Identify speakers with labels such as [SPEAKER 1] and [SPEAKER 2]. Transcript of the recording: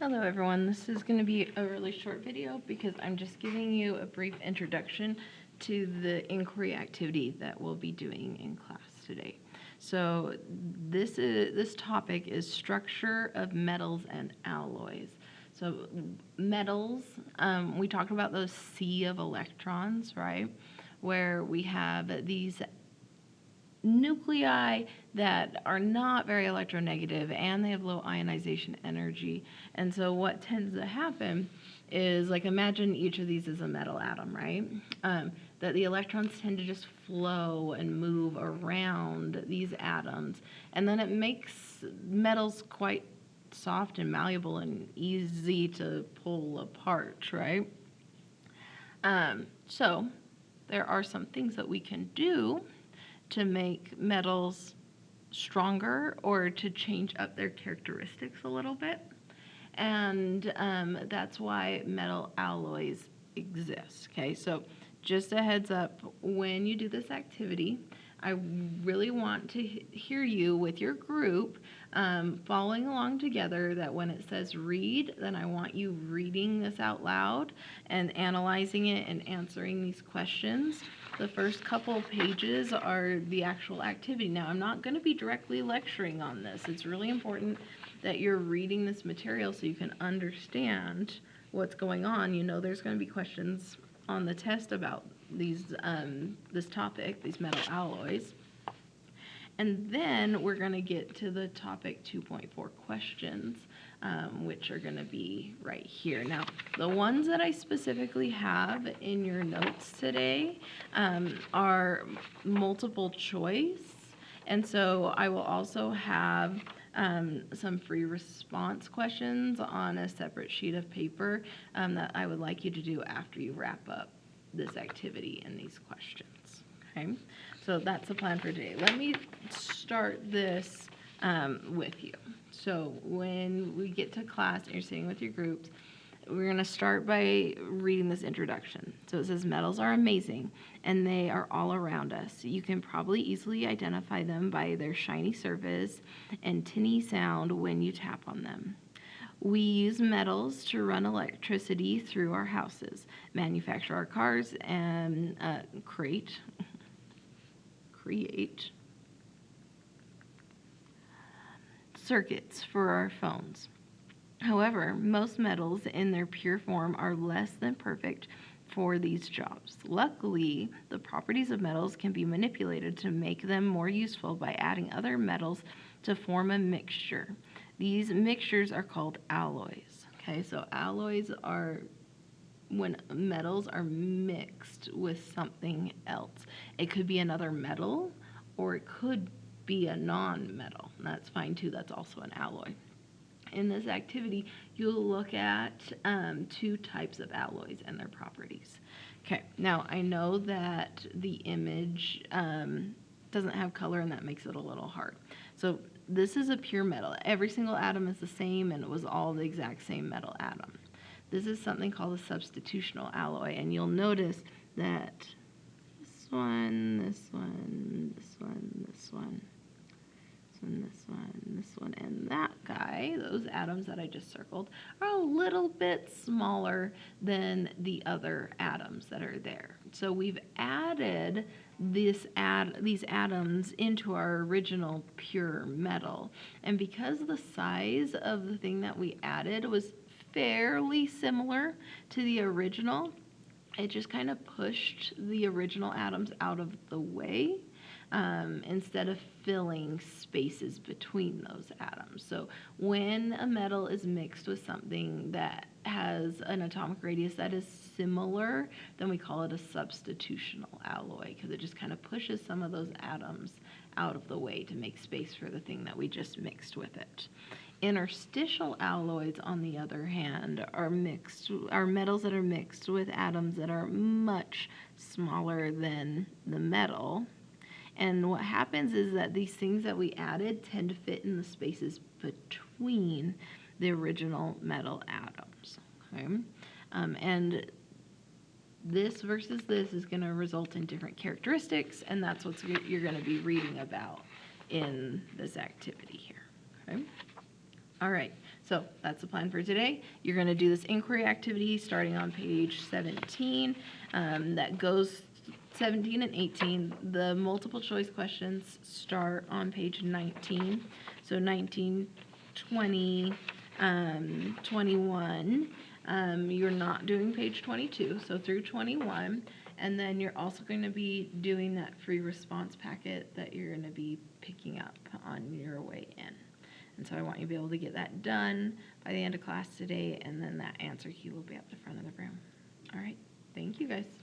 [SPEAKER 1] Hello everyone, this is going to be a really short video because I'm just giving you a brief introduction to the inquiry activity that we'll be doing in class today. So this topic is structure of metals and alloys. So metals, we talked about those sea of electrons, right? Where we have these nuclei that are not very electronegative and they have low ionization energy. And so what tends to happen is, like, imagine each of these is a metal atom, right? That the electrons tend to just flow and move around these atoms, and then it makes metals quite soft and malleable and easy to pull apart, right? So there are some things that we can do to make metals stronger or to change up their characteristics a little bit. And that's why metal alloys exist. Okay, so just a heads up, when you do this activity, I really want to hear you with your group following along together, that when it says read, then I want you reading this out loud and analyzing it and answering these questions. The first couple of pages are the actual activity. Now, I'm not going to be directly lecturing on this. It's really important that you're reading this material so you can understand what's going on. You know, there's going to be questions on the test about these this topic, these metal alloys. And then we're going to get to the topic 2.4 questions, which are going to be right here. Now, the ones that I specifically have in your notes today are multiple choice. And so I will also have some free response questions on a separate sheet of paper that I would like you to do after you wrap up this activity and these questions. Okay, so that's the plan for today. Let me start this with you. So when we get to class and you're sitting with your groups, we're going to start by reading this introduction. So it says, metals are amazing, and they are all around us. You can probably easily identify them by their shiny surface and tinny sound when you tap on them. We use metals to run electricity through our houses, manufacture our cars, and create circuits for our phones. However, most metals in their pure form are less than perfect for these jobs. Luckily, the properties of metals can be manipulated to make them more useful by adding other metals to form a mixture. These mixtures are called alloys. Okay, so alloys are when metals are mixed with something else. It could be another metal, or it could be a non-metal. That's fine too, that's also an alloy. In this activity, you'll look at two types of alloys and their properties. Okay, now I know that the image doesn't have color, and that makes it a little hard. So this is a pure metal. Every single atom is the same, and it was all the exact same metal atom. This is something called a substitutional alloy, and you'll notice that this one, this one, this one, this one, this one, and that guy, those atoms that I just circled, are a little bit smaller than the other atoms that are there. So we've added these atoms into our original pure metal. And because the size of the thing that we added was fairly similar to the original, it just kind of pushed the original atoms out of the way. Instead of filling spaces between those atoms. So when a metal is mixed with something that has an atomic radius that is similar, then we call it a substitutional alloy, because it just kind of pushes some of those atoms out of the way to make space for the thing that we just mixed with it. Interstitial alloys, on the other hand, are metals that are mixed with atoms that are much smaller than the metal. And what happens is that these things that we added tend to fit in the spaces between the original metal atoms. Okay? And this versus this is going to result in different characteristics, and that's what you're going to be reading about in this activity here. Okay? All right, so that's the plan for today. You're going to do this inquiry activity starting on page 17. That goes 17 and 18. The multiple choice questions start on page 19. So 19, 20, 21. You're not doing page 22, so through 21. And then you're also going to be doing that free response packet that you're going to be picking up on your way in. And so I want you to be able to get that done by the end of class today, and then that answer key will be up the front of the room. All right, thank you guys.